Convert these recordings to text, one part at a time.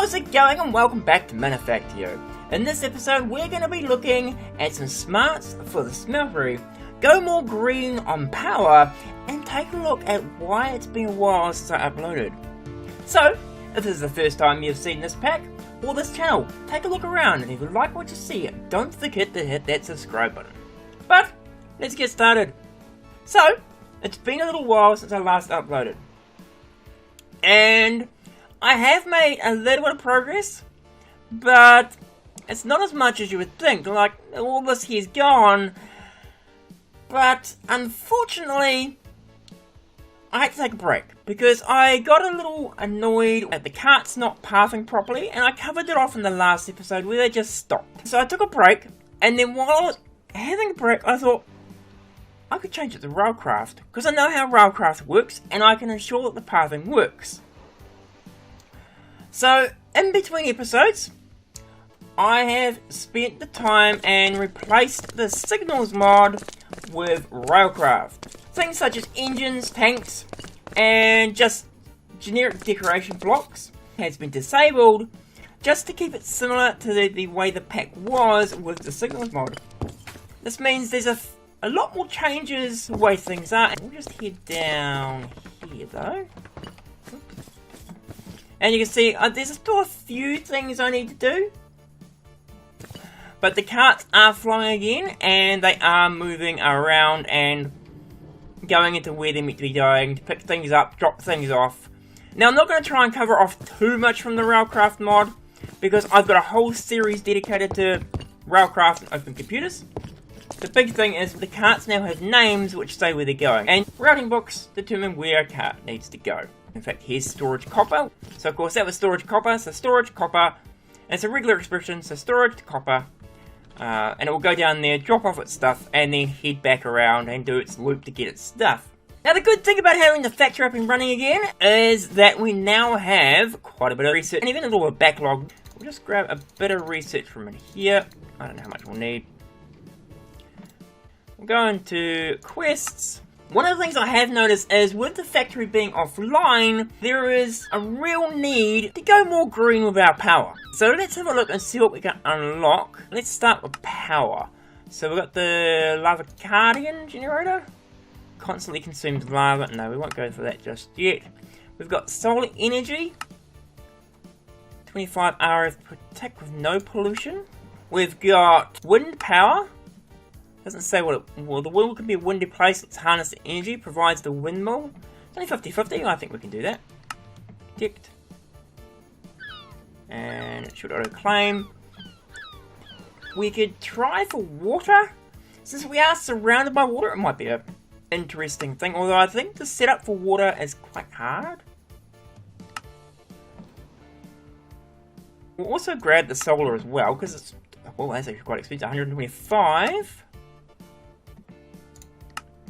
How's it going, and welcome back to Manufactio. In this episode we're going to be looking at some smarts for the smeltery, go more green on power, and take a look at why it's been a while since I uploaded. So, if this is the first time you've seen this pack, or this channel, take a look around, and if you like what you see, don't forget to hit that subscribe button. But, let's get started. So, it's been a little while since I last uploaded, and I have made a little bit of progress, but it's not as much as you would think. Like, all this here's gone, but unfortunately I had to take a break because I got a little annoyed at the carts not pathing properly, and I covered it off in the last episode where they just stopped. So I took a break, and then while I was having a break I thought I could change it to Railcraft, because I know how Railcraft works and I can ensure that the pathing works. So, in between episodes, I have spent the time and replaced the signals mod with Railcraft. Things such as engines, tanks, and just generic decoration blocks has been disabled just to keep it similar to the way the pack was with the signals mod. This means there's a lot more changes the way things are. We'll just head down here though. And you can see there's still a few things I need to do. But the carts are flying again, and they are moving around and going into where they're meant to be going, to pick things up, drop things off. Now I'm not going to try and cover off too much from the Railcraft mod, because I've got a whole series dedicated to Railcraft and Open Computers. The big thing is the carts now have names which say where they're going, and routing books determine where a cart needs to go. In fact, here's storage copper. So of course that was storage copper, so storage copper, and it's a regular expression, so storage to copper, and it will go down there, drop off its stuff, and then head back around and do its loop to get its stuff. Now the good thing about having the factory up and running again is that we now have quite a bit of research, and even a little bit of backlog. We'll just grab a bit of research from in here. I don't know how much we'll need. We'll go into quests. One of the things I have noticed is with the factory being offline, there is a real need to go more green with our power. So let's have a look and see what we can unlock. Let's start with power. So we've got the lava cardigan generator. Constantly consumes lava. No, we won't go for that just yet. We've got solar energy. 25 RF protect with no pollution. We've got wind power. Doesn't say what well, the wheel can be a windy place. It's harness the energy, provides the windmill. It's only 50-50, I think we can do that. Detect. And it should auto-claim. We could try for water. Since we are surrounded by water, it might be an interesting thing. Although I think the setup for water is quite hard. We'll also grab the solar as well, because it's, well, that's actually quite expensive. 125.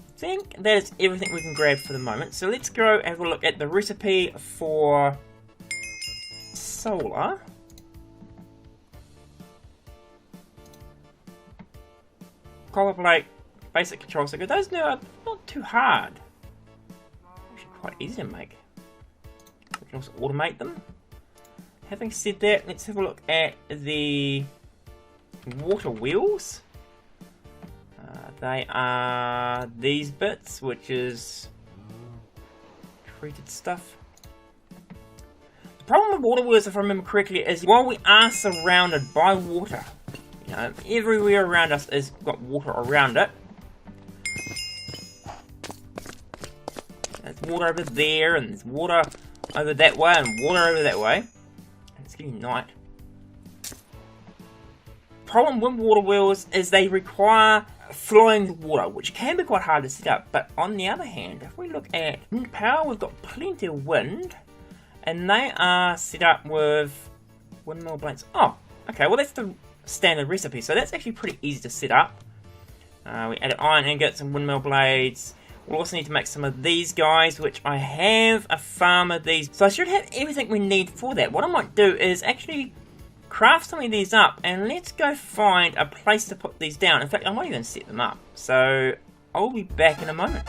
I think that is everything we can grab for the moment. So let's go have a look at the recipe for solar. Copper plate, basic control circuit. Those are not too hard. Actually quite easy to make. We can also automate them. Having said that, let's have a look at the water wheels. They are these bits, which is treated stuff. The problem with water wheels, if I remember correctly, is while we are surrounded by water, you know, everywhere around us has got water around it. There's water over there, and there's water over that way, and water over that way. It's getting night. Problem with water wheels is they require flowing water, which can be quite hard to set up. But on the other hand, if we look at wind power, we've got plenty of wind, and they are set up with windmill blades. Oh, okay, well that's the standard recipe, so that's actually pretty easy to set up. We added iron ingots and windmill blades. We'll also need to make some of these guys, which I have a farm of these, so I should have everything we need for that. What I might do is actually craft some of these up, and let's go find a place to put these down. In fact, I might even set them up. So I'll be back in a moment.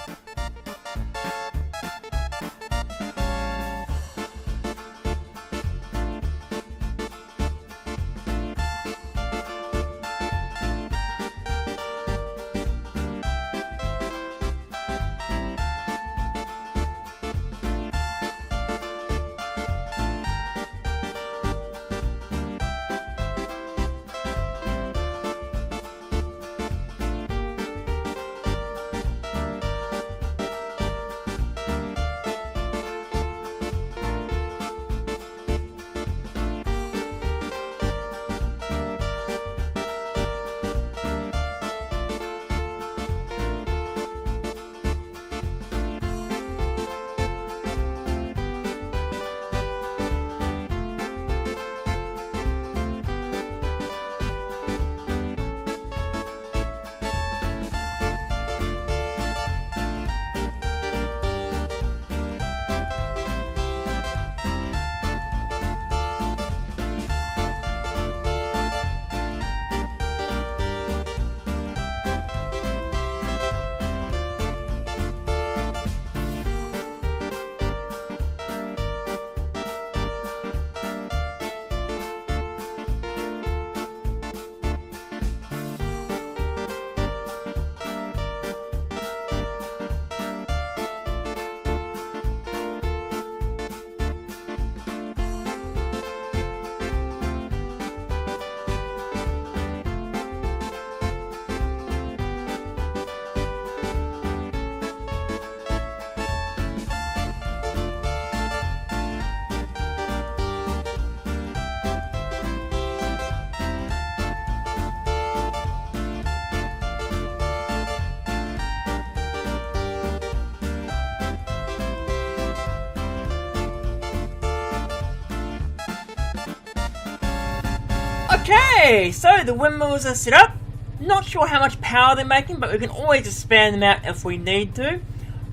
Okay, so the windmills are set up. Not sure how much power they're making, but we can always expand them out if we need to.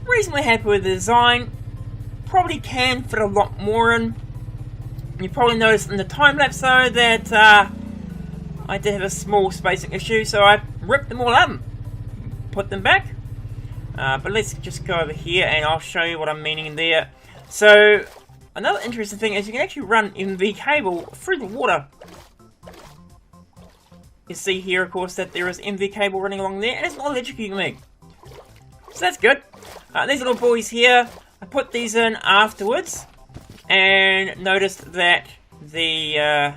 Reasonably happy with the design. Probably can fit a lot more in. You probably noticed in the time lapse though that I did have a small spacing issue, so I ripped them all up and put them back. But let's just go over here and I'll show you what I'm meaning there. So another interesting thing is you can actually run MV cable through the water. You see here, of course, that there is MV cable running along there, and it's not electrocuting me. So that's good. These little boys here, I put these in afterwards, and noticed that the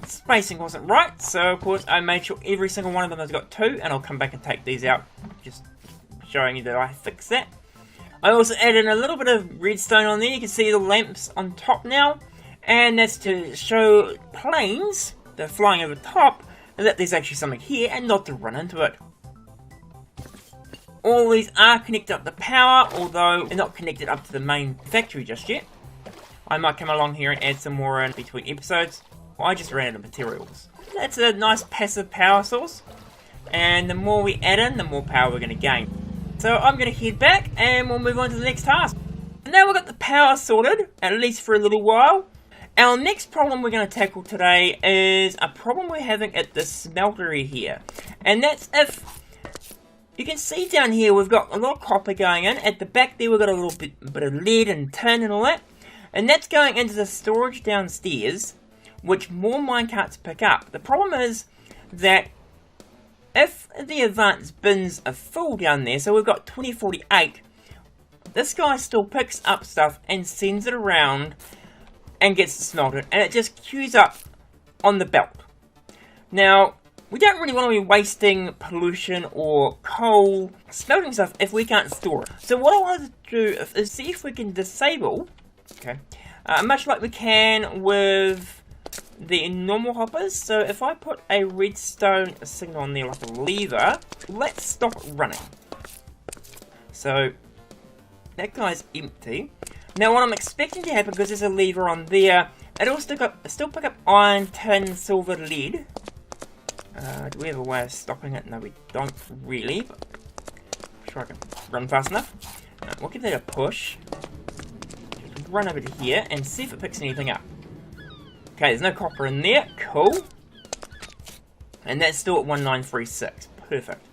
spacing wasn't right. So, of course, I made sure every single one of them has got 2, and I'll come back and take these out, just showing you that I fixed that. I also added a little bit of redstone on there. You can see the lamps on top now, and that's to show planes that are flying over top that there's actually something here and not to run into it. All these are connected up to power, although they're not connected up to the main factory just yet. I might come along here and add some more in between episodes. Well, I just ran out of materials. That's a nice passive power source, and the more we add in, the more power we're going to gain. So I'm going to head back and we'll move on to the next task. Now we've got the power sorted, at least for a little while. Our next problem we're going to tackle today is a problem we're having at the smeltery here. And that's if, you can see down here we've got a lot of copper going in. At the back there we've got a little bit of lead and tin and all that. And that's going into the storage downstairs, which more minecarts pick up. The problem is that if the advanced bins are full down there, so we've got 2048, this guy still picks up stuff and sends it around and gets it smelted, and it just queues up on the belt. Now, we don't really want to be wasting pollution or coal smelting stuff if we can't store it. So what I wanted to do is see if we can disable, much like we can with the normal hoppers. So if I put a redstone signal on there like a lever, let's stop it running. So that guy's empty. Now what I'm expecting to happen, because there's a lever on there, it'll still pick up iron, tin, silver, lead. Do we have a way of stopping it? No, we don't really, but I'm sure I can run fast enough. We'll give that a push. Just run over to here and see if it picks anything up. Okay, there's no copper in there. Cool. And that's still at 1936. Perfect.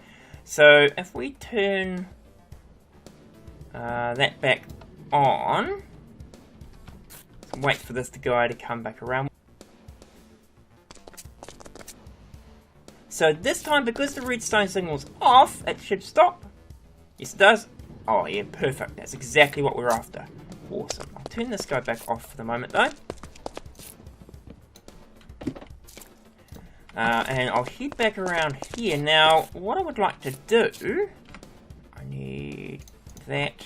So if we turn that back on, wait for this guy to come back around. So this time, because the redstone signal's off, it should stop. Yes, it does. Oh yeah, perfect. That's exactly what we're after. Awesome. I'll turn this guy back off for the moment though. And I'll head back around here. Now, what I would like to do, I need that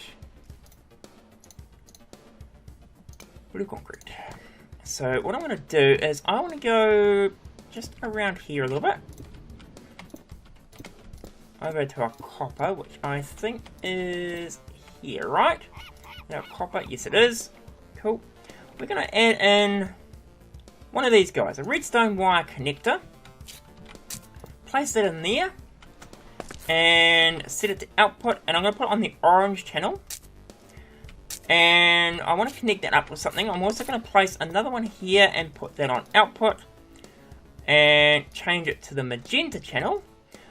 blue concrete. So what I'm going to do is I want to go just around here a little bit. Over to our copper, which I think is here, right? Now copper, yes it is. Cool. We're going to add in one of these guys, a redstone wire connector. Place that in there and set it to output, and I'm going to put it on the orange channel. And I want to connect that up with something. I'm also going to place another one here and put that on output and change it to the magenta channel.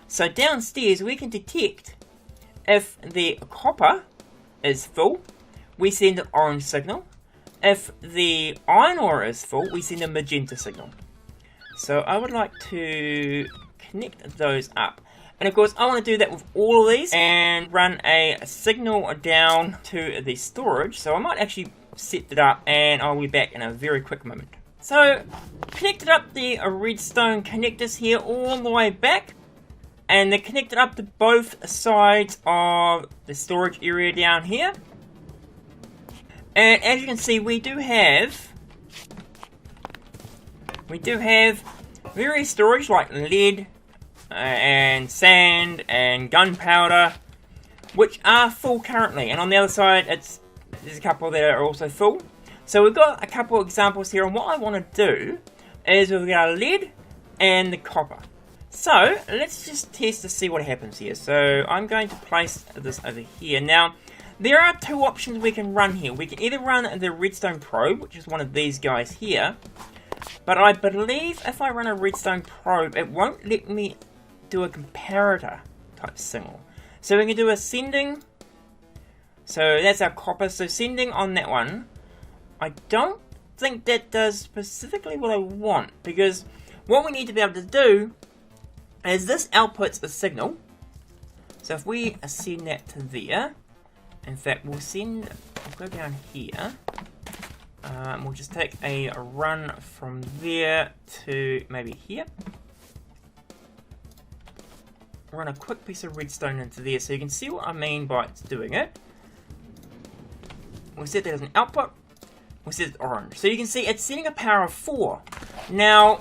So downstairs we can detect if the copper is full, we send an orange signal. If the iron ore is full, we send a magenta signal. So I would like to connect those up. And of course I want to do that with all of these and run a signal down to the storage. So I might actually set that up and I'll be back in a very quick moment. So connected up the redstone connectors here all the way back. And they're connected up to both sides of the storage area down here. And as you can see, we do have various storage like lead and sand and gunpowder, which are full currently. And on the other side, there's a couple that are also full. So we've got a couple of examples here, and what I want to do is we've got our lead, and the copper. So let's just test to see what happens here. So I'm going to place this over here. Now, there are two options we can run here. We can either run the redstone probe, which is one of these guys here. But I believe if I run a redstone probe, it won't let me do a comparator type signal. So we can do a sending. So that's our copper. So sending on that one. I don't think that does specifically what I want. Because what we need to be able to do is this outputs a signal. So if we send that to there. In fact, we'll go down here. We'll just take a run from there to maybe here. Run a quick piece of redstone into there so you can see what I mean by it's doing it. We'll set that as an output. We'll set it orange. So you can see it's setting a power of 4. Now,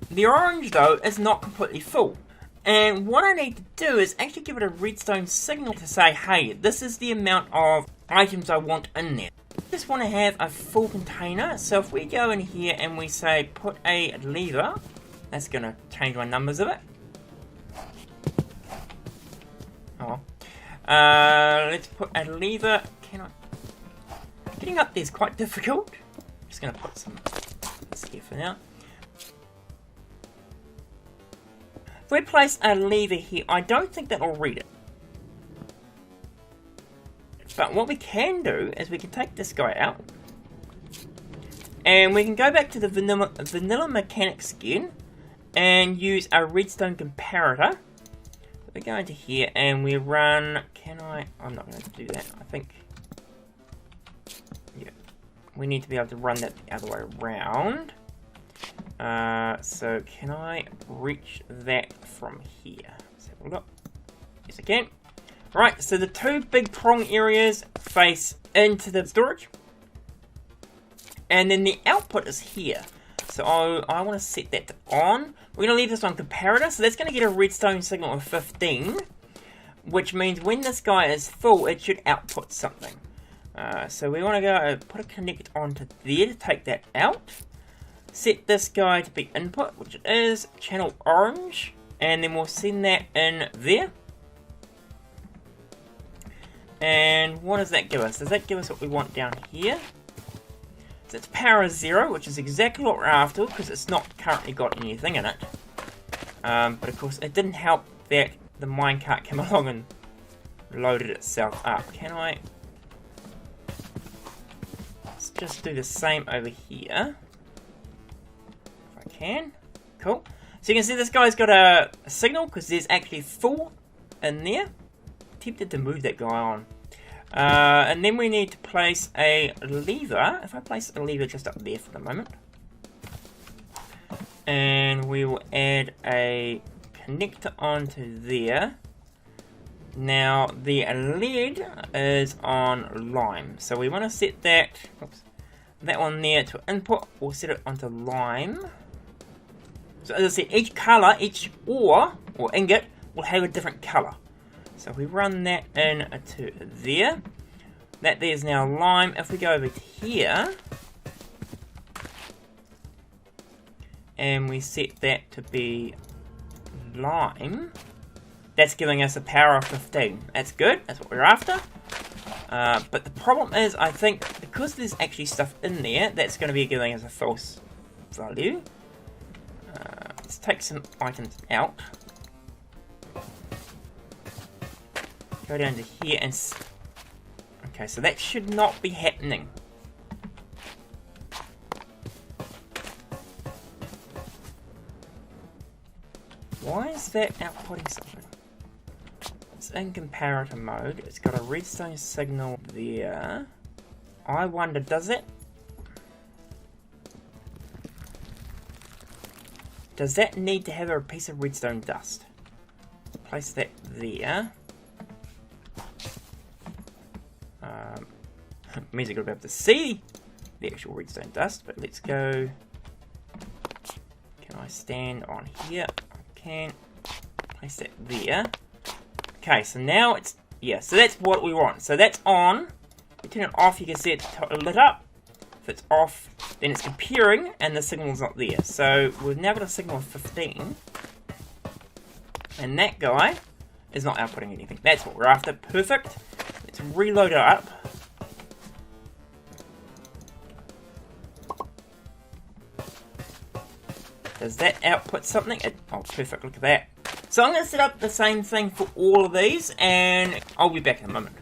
the orange though is not completely full. And what I need to do is actually give it a redstone signal to say, hey, this is the amount of items I want in there. I just want to have a full container. So if we go in here and we say put a lever, that's going to change my numbers of it. Oh well. Let's put a lever. Getting up there is quite difficult. Just going to put some this here for now. If we place a lever here, I don't think that will read it. But what we can do is we can take this guy out. And we can go back to the vanilla mechanics again. And use our redstone comparator. We go into here and we run... I'm not going to do that. I think... Yeah. We need to be able to run that the other way around. So can I reach that from here? Let's have a look. Yes, I can. Right, so the two big prong areas face into the storage. And then the output is here. So I want to set that to on. We're going to leave this on comparator. So that's going to get a redstone signal of 15. Which means when this guy is full, it should output something. So we want to go put a connect onto there to take that out. Set this guy to be input, which is channel orange, and then we'll send that in there. And what does that give us? Does that give us what we want down here? So it's power 0, which is exactly what we're after, because it's not currently got anything in it. But of course, it didn't help that the minecart came along and loaded itself up. Let's just do the same over here. Can. Cool. So you can see this guy's got a signal because there's actually 4 in there. Tempted to move that guy on. And then we need to place a lever. If I place a lever just up there for the moment. And we will add a connector onto there. Now the lead is on lime. So we want to set that, that one there to input. We'll set it onto lime. So as I said, each colour, each ore or ingot will have a different colour. So if we run that in to there, that there's now lime. If we go over here and we set that to be lime, that's giving us a power of 15. That's good, that's what we're after. But the problem is, I think, because there's actually stuff in there, that's going to be giving us a false value. Let's take some items out. Go down to here and... Okay, so that should not be happening. Why is that outputting something? It's in comparator mode. It's got a redstone signal there. I wonder, does it? Does that need to have a piece of redstone dust? Place that there. Means I've got to be able to see the actual redstone dust, but let's go. Can I stand on here? I can. Place that there. Okay, so now it's, yeah, so that's what we want. So that's on. We turn it off, you can see it's lit up. If it's off, then it's comparing, and the signal's not there. So we've now got a signal of 15. And that guy is not outputting anything. That's what we're after. Perfect. Let's reload it up. Does that output something? Oh, perfect. Look at that. So I'm going to set up the same thing for all of these, and I'll be back in a moment.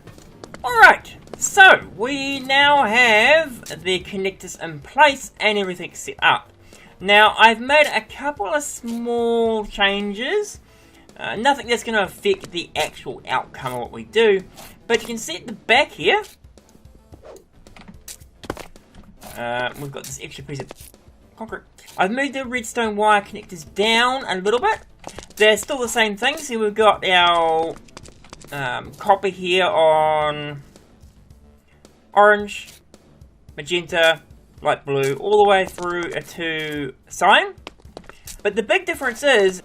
Alright, so we now have the connectors in place and everything set up. Now, I've made a couple of small changes. Nothing that's going to affect the actual outcome of what we do. But you can see at the back here, we've got this extra piece of concrete. I've moved the redstone wire connectors down a little bit. They're still the same thing. So we've got our copper here on orange, magenta, light blue, all the way through to cyan. But the big difference is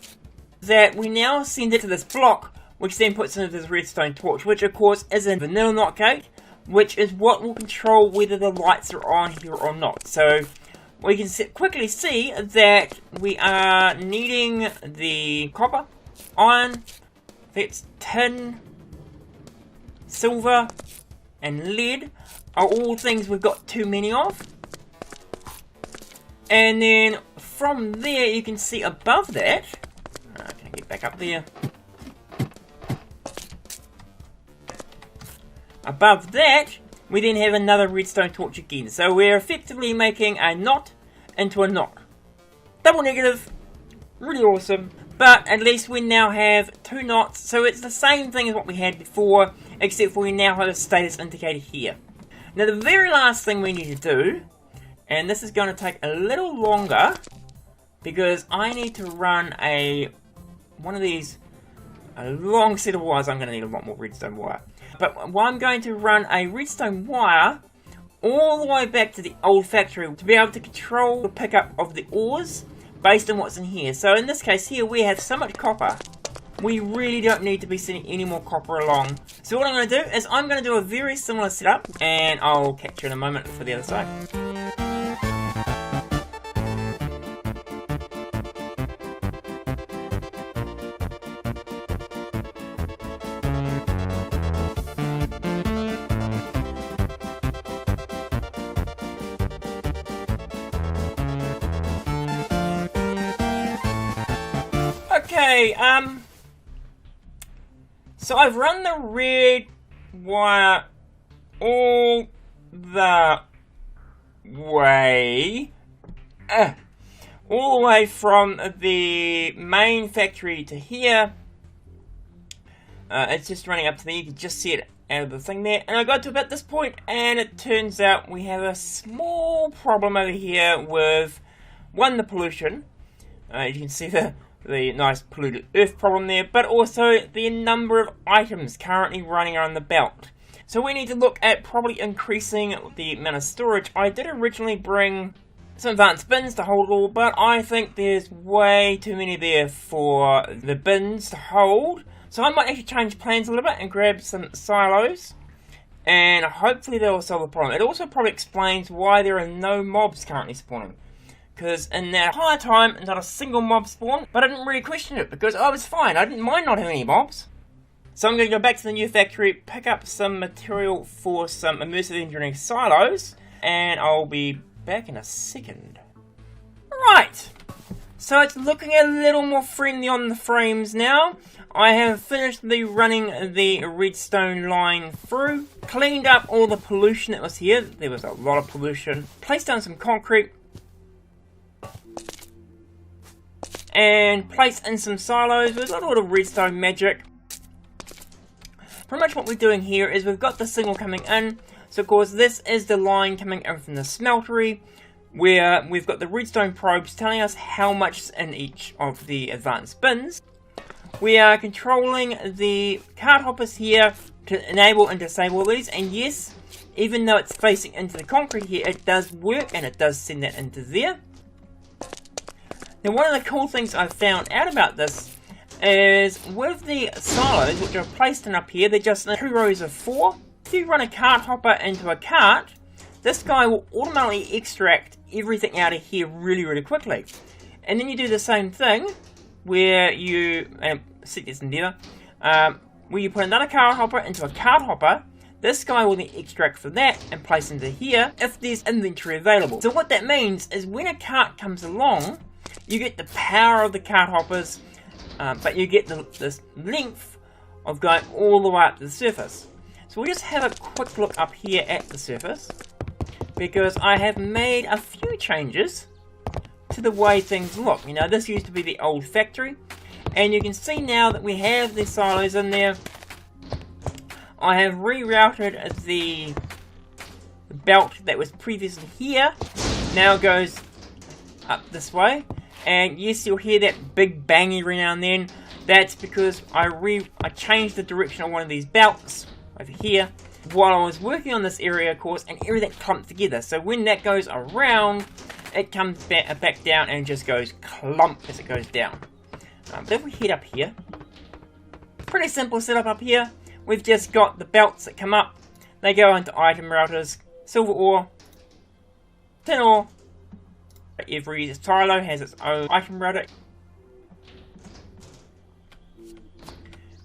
that we now send it to this block, which then puts into this redstone torch, which of course is a vanilla NOT gate, which is what will control whether the lights are on here or not. So we can quickly see that we are needing the copper, iron, that's tin, silver, and lead are all things we've got too many of. And then from there you can see above that, can I get back up there? Above that, we then have another redstone torch again. So we're effectively making a knot into a knot. Double negative, really awesome. But at least we now have two knots, so it's the same thing as what we had before, except for we now have a status indicator here. Now the very last thing we need to do, and this is going to take a little longer, because I need to run a long set of wires. I'm going to need a lot more redstone wire. But I'm going to run a redstone wire all the way back to the old factory to be able to control the pickup of the ores based on what's in here. So in this case here, we have so much copper, we really don't need to be sending any more copper along. So what I'm going to do is I'm going to do a very similar setup, and I'll catch you in a moment for the other side. Okay, so I've run the red wire all the way, from the main factory to here. It's just running up to there. You can just see it out of the thing there. And I got to about this point, and it turns out we have a small problem over here with, one, the pollution. You can see the nice polluted earth problem there, but also the number of items currently running around the belt. So we need to look at probably increasing the amount of storage. I did originally bring some advanced bins to hold it all, but I think there's way too many there for the bins to hold. So I might actually change plans a little bit and grab some silos, and hopefully that will solve the problem. It also probably explains why there are no mobs currently spawning. Because in that entire time, not a single mob spawned, but I didn't really question it, because I was fine. I didn't mind not having any mobs. So I'm going to go back to the new factory, pick up some material for some immersive engineering silos, and I'll be back in a second. Right, so it's looking a little more friendly on the frames now. I have finished running the redstone line through, cleaned up all the pollution that was here. There was a lot of pollution. Placed down some concrete, and place in some silos with a little bit of redstone magic. Pretty much what we're doing here is we've got the signal coming in. So of course this is the line coming in from the smeltery, where we've got the redstone probes telling us how much is in each of the advanced bins. We are controlling the cart hoppers here to enable and disable these, and yes, even though it's facing into the concrete here, it does work and it does send that into there. Now one of the cool things I've found out about this is with the silos, which are placed in up here, they're just in 2 rows of 4. If you run a cart hopper into a cart, this guy will automatically extract everything out of here really quickly. And then you do the same thing where you set this in there, where you put another card hopper into a card hopper. This guy will then extract from that and place into here if there's inventory available. So what that means is when a cart comes along, you get the power of the cart hoppers, but you get this length of going all the way up to the surface. So we'll just have a quick look up here at the surface, because I have made a few changes to the way things look. You know, this used to be the old factory, and you can see now that we have the silos in there. I have rerouted the belt that was previously here, now goes up this way, and yes, you'll hear that big bang every now and then. That's because I changed the direction of one of these belts over here while I was working on this area, of course, and everything clumped together. So when that goes around, it comes back down and just goes clump as it goes down. But if we head up here, pretty simple setup up here. We've just got the belts that come up. They go into item routers, silver ore, tin ore. Every silo has its own item router.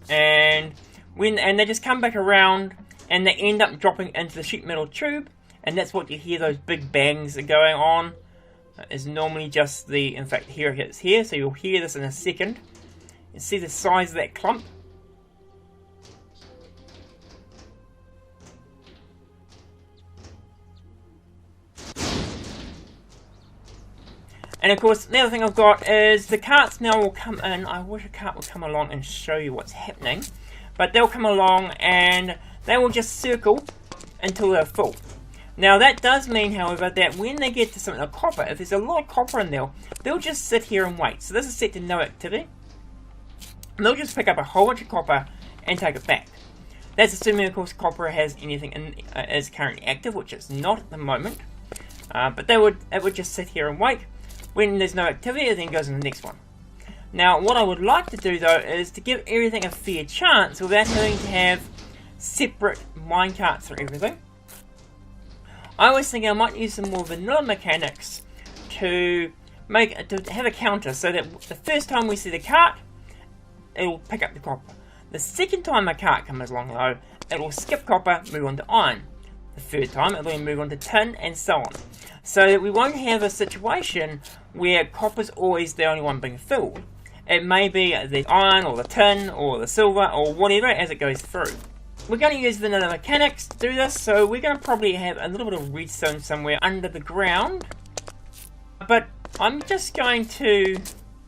And they just come back around and they end up dropping into the sheet metal tube, and that's what you hear, those big bangs are going on. Is normally just in fact here it is here, so you'll hear this in a second. You see the size of that clump. And of course, the other thing I've got is the carts now will come in. I wish a cart would come along and show you what's happening. But they'll come along and they will just circle until they're full. Now that does mean, however, that when they get to something like copper, if there's a lot of copper in there, they'll just sit here and wait. So this is set to no activity. And they'll just pick up a whole bunch of copper and take it back. That's assuming, of course, copper has anything is currently active, which it's not at the moment. But it would just sit here and wait. When there's no activity, it then goes on the next one. Now, what I would like to do, though, is to give everything a fair chance without having to have separate minecarts for everything. I was thinking I might use some more vanilla mechanics to have a counter, so that the first time we see the cart, it will pick up the copper. The second time a cart comes along, though, it will skip copper, move on to iron. The third time, it will then move on to tin, and so on. So that we won't have a situation where copper's always the only one being filled. It may be the iron, or the tin, or the silver, or whatever as it goes through. We're going to use vanilla mechanics to do this, so we're going to probably have a little bit of redstone somewhere under the ground. But I'm just going to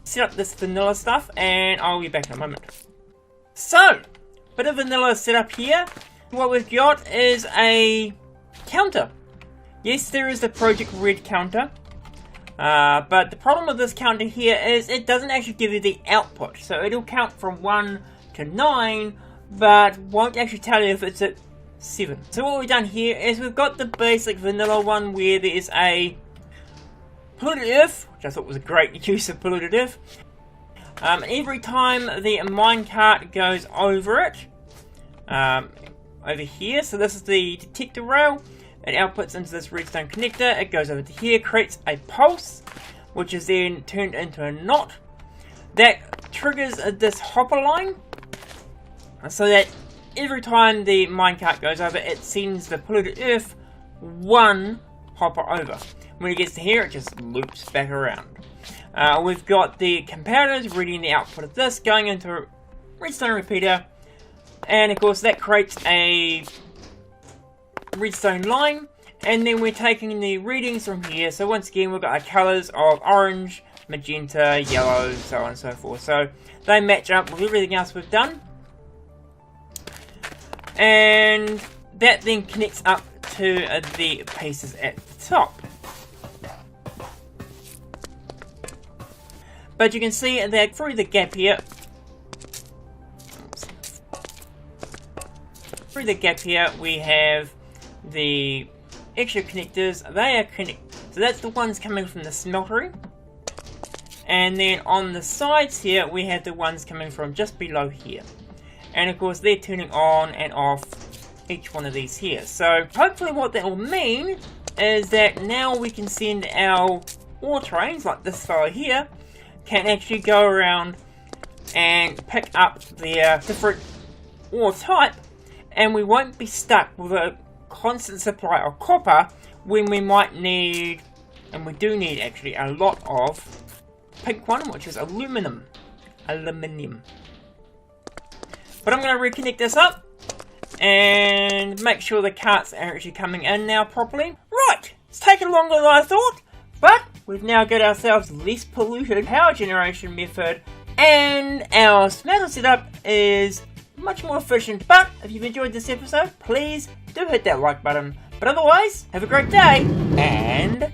set up this vanilla stuff, and I'll be back in a moment. So, bit of vanilla set up here. What we've got is a counter. Yes, there is the Project Red counter, but the problem with this counter here is it doesn't actually give you the output. So it'll count from 1 to 9, but won't actually tell you if it's at 7. So what we've done here is we've got the basic vanilla one where there is a polluted earth, which I thought was a great use of polluted earth. Every time the minecart goes over it, over here, so this is the detector rail. It outputs into this redstone connector, it goes over to here, creates a pulse, which is then turned into a knot. That triggers this hopper line, so that every time the minecart goes over, it sends the polluted earth 1 hopper over. When it gets to here, it just loops back around. We've got the comparators reading the output of this, going into a redstone repeater, and of course that creates a redstone line, and then we're taking the readings from here. So once again, we've got our colours of orange, magenta, yellow, so on and so forth. So they match up with everything else we've done, and that then connects up to the pieces at the top. But you can see that through the gap here, we have the extra connectors. They are connected, so that's the ones coming from the smeltery, and then on the sides here we have the ones coming from just below here, and of course they're turning on and off each one of these here. So hopefully what that will mean is that now we can send our ore trains, like this fellow here, can actually go around and pick up their different ore type, and we won't be stuck with a constant supply of copper when we might need, and we do need actually, a lot of pink one, which is aluminium. But I'm going to reconnect this up and make sure the carts are actually coming in now properly. Right, it's taken longer than I thought, but we've now got ourselves less polluted power generation method, and our smelter setup is much more efficient. But if you've enjoyed this episode, please do hit that like button. But otherwise, have a great day, and